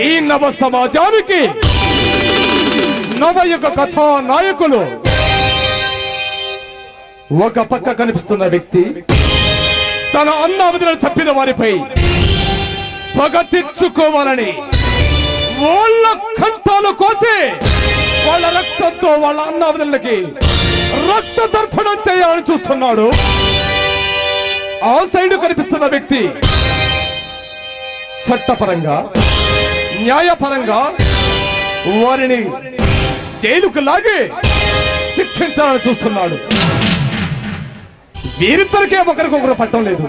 ఈ నవ సమాజానికి నవయుగ కథా నాయకులు. ఒక పక్క కనిపిస్తున్న వ్యక్తి తన అన్న వదిలిన తప్పిన వారిపై పగ తెచ్చుకోవాలని వాళ్ళ కంఠాలు కోసి వాళ్ళ రక్తంతో వాళ్ళ అన్న వదిలకి రక్త తర్పణం చేయాలని చూస్తున్నాడు. ఆ సైడ్ కనిపిస్తున్న వ్యక్తి చట్టపరంగా న్యాయపరంగా వారిని జైలుకు లాగి శిక్షించాలని చూస్తున్నాడు. వీరిద్దరికే ఒకరికొకరు పట్టం లేదు,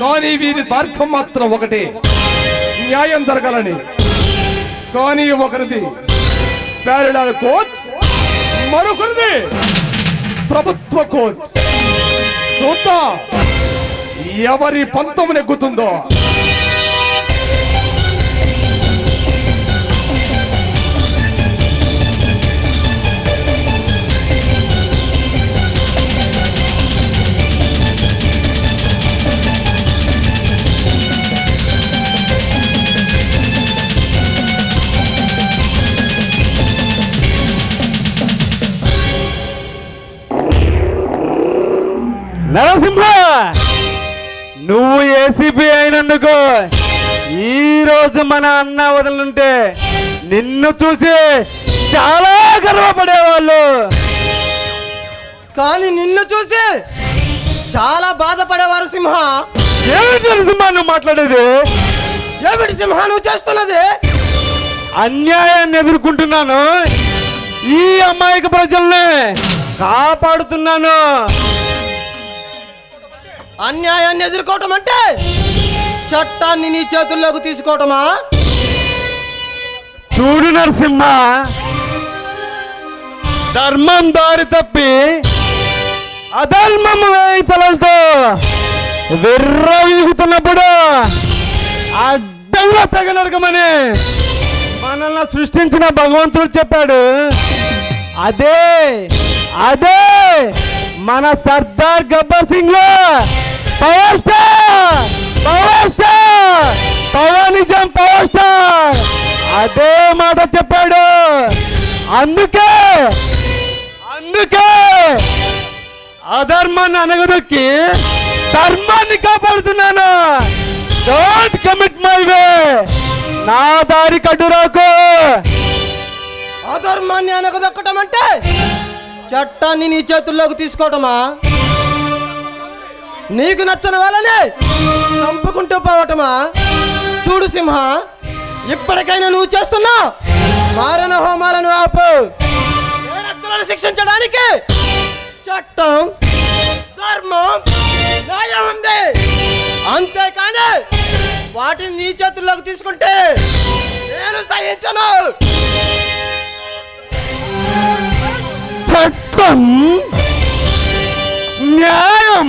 కానీ వీరి మార్గం మాత్రం ఒకటే, న్యాయం జరగాలని. కానీ ఒకరిది ప్యారలల్ కోర్ట్, మరొకరిది ప్రభుత్వ కోర్ట్. చూద్దాం ఎవరి పంతం నెగ్గుతుందో. నరసింహ, నువ్వు ఏసీపీ అయినందుకు ఈ రోజు మన అన్న వదలుంటే నిన్ను చూసి చాలా గర్వపడేవాళ్ళు, కానీ నిన్ను చూసి చాలా బాధపడేవారు. సింహ, ఏమిటి నరసింహ నువ్వు మాట్లాడేది? ఏమిటి సింహ నువ్వు చేస్తున్నది? అన్యాయాన్ని ఎదుర్కొంటున్నాను, ఈ అమాయక ప్రజల్ని కాపాడుతున్నాను. అన్యాయాన్ని ఎదుర్కోవటం అంటే చట్టాన్ని నీ చేతుల్లోకి తీసుకోవటమా? చూడు నరసింహ, ధర్మం దారి తప్పి అధర్మం వేయి తలలతో విర్రవీగుతున్నప్పుడు అడ్డంగా తగనరకమని మనల్ని సృష్టించిన భగవంతుడు చెప్పాడు. అదే అదే మన సర్దార్ గబ్బర్ సింగ్ లో power star, power star, Pawanism power star అదే మాట చెప్పాడు. అందుకే అధర్మాన్ని అనగదొక్కి ధర్మాన్ని కాపాడుతున్నాను. డోంట్ కమిట్ మై వే, నా దారి కడ్డురాకు. అధర్మాన్ని అనగదొక్కటం అంటే చట్టాన్ని నీ చేతుల్లోకి తీసుకోవటమా? నీకు నచ్చని వాళ్ళని చంపుకుంటూ పోవటమా? చూడు సింహ, ఇప్పటికైనా నువ్వు చేస్తున్నా మారణ హోమాలను ఆపు. నేరస్తులను శిక్షించడానికి చట్టం, ధర్మం, న్యాయం ఉంది. అంతేకాని వాటిని నీ చేతుల్లోకి తీసుకుంటే నేను సహించను. చట్టం, న్యాయం,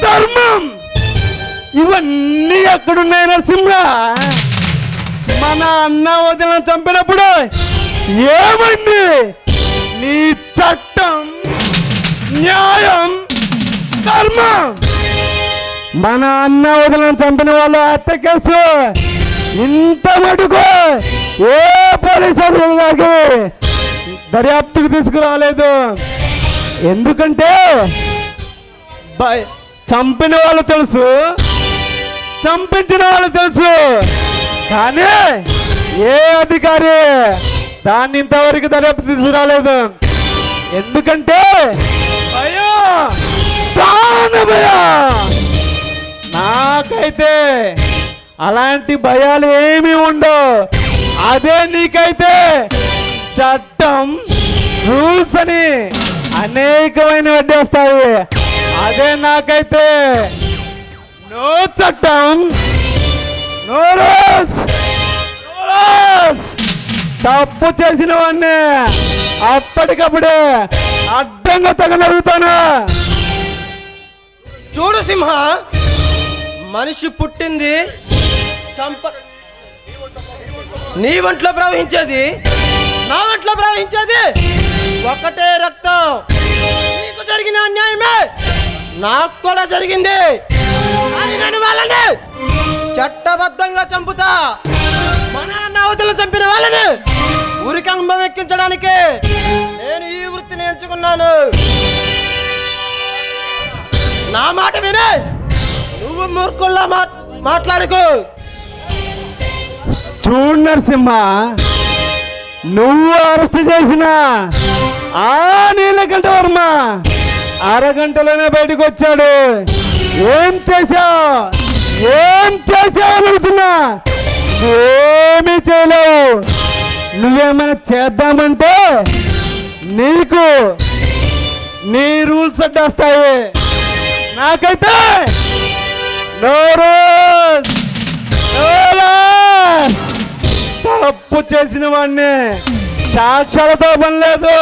ధర్మం ఇవన్నీ ఎక్కడున్నాయి నరసింహ? మన అన్న వదిన చంపినప్పుడు ఏమైంది? నీ చట్టం, న్యాయం, ధర్మం. మన అన్న వదిన చంపిన వాళ్ళు హత్య కేసు ఇంత మటుకు ఏ పోలీసు అధికారికి దర్యాప్తుకు తీసుకురాలేదు. ఎందుకంటే చంపిన వాళ్ళు తెలుసు, చంపించిన వాళ్ళు తెలుసు, కానీ ఏ అధికారి దాన్ని ఇంతవరకు దర్యాప్తు తీసుకురాలేదు. ఎందుకంటే భయం, ప్రాణ భయం. నాకైతే అలాంటి భయాలు ఏమీ ఉండవు. అదే నీకైతే చట్టం, రూల్స్ అని అనేకమైన వడ్డేస్తాయి. అదే నాకైతే నో చట్టం, నో రూల్స్. తప్పు చేసిన వాడిని అప్పటికప్పుడే అడ్డంగా తగలరుగుతాను. చూడు సింహ, మనిషి పుట్టింది నీ ఒంట్లో ప్రవహించేది, నా ఒంట్లో ప్రవహించేది ఒకటే రక్తం. నీకు జరిగిన అన్యాయమే నాకు కూడా జరిగింది. నేను వాళ్ళని చట్టబద్ధంగా చంపుతా. మన అన్న అవతల చంపిన వాళ్ళని ఉరికంబం ఎక్కించడానికి నేను ఈ వృత్తిని ఎంచుకున్నాను. నా మాట వినే నువ్వు మూర్ఖుల్లా మాట్లాడుకో. చూడు నరసింహ, నువ్వు అరెస్ట్ చేసిన ఆ నీలకంఠ వర్మ అరగంటలోనే బయటకు వచ్చాడు. ఏం చేశావు అడుగుతున్నా? ఏమీ చేయలేవు. నువ్వేమైనా చేద్దామంటే నీకు నీ రూల్స్ అడ్డొస్తాయి. నాకైతే తప్పు చేసిన వాడిని సాక్ష్యాలతో పని లేదు,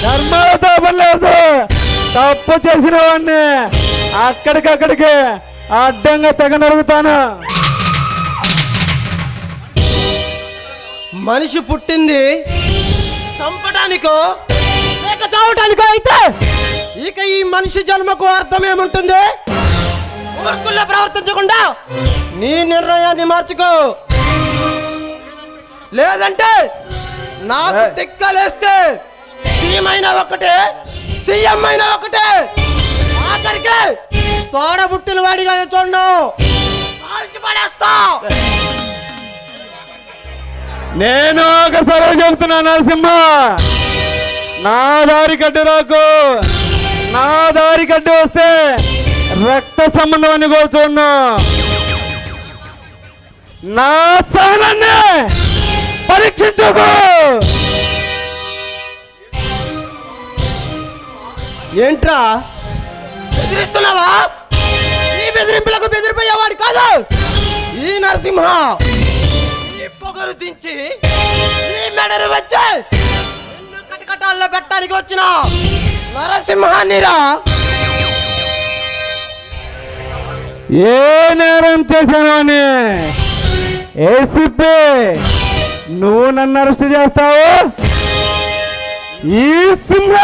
ధర్మాలతో పని లేదు. తప్పు చేసిన వాడిని అక్కడికక్కడికి అడ్డంగా తెగ నరుగుతాను. మనిషి పుట్టింది చంపడానికో లేక చావటానికో అయితే ఇక ఈ మనిషి జన్మకు అర్థం ఏముంటుంది? మూర్ఖుల్లా ప్రవర్తించకుండా నీ నిర్ణయాన్ని మార్చుకో. లేదంటే నాకు తిక్కలేస్తే సీఎం అయినా ఒకటే, సీఎం అయినా ఒకటే, ఆఖరికి తోడబుట్టిన వాడిగానే చూడను, కాల్చి పడేస్తా. నేను ఒకసారి చెబుతున్నా నరసింహ, నా దారి కడ్డు రాకు. నా దారి కడ్డు వస్తే రక్త సంబంధం అని కూడా చూడను. నా సహనాన్ని పరీక్షించుకో. ఏంట్రా బెదిరిస్తున్నావా? ఈ బెదిరింపులకు బెదిరిపోయేవాడు కాదు ఈ నరసింహ. ఈ పొగరు దించి ఈ మెడను వచ్చి నిన్ను కటకటాల్లో పెట్టడానికి వచ్చిన నరసింహాన్నిరా. ఏ నేరం చేశాను అని ఏసీపీ నువ్వు నన్ను అరెస్ట్ చేస్తావు? ఈ సింహ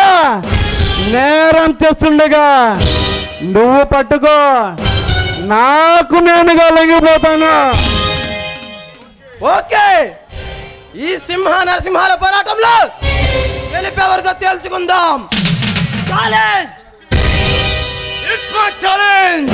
నేరం చేస్తుండగా నువ్వు పట్టుకో, నాకు నేనుగా లొంగిపోతాను. ఓకే, ఈ సింహ నరసింహాల పోరాటంలో గెలిపేవరితో తేల్చుకుందాం. Challenge, it's my challenge.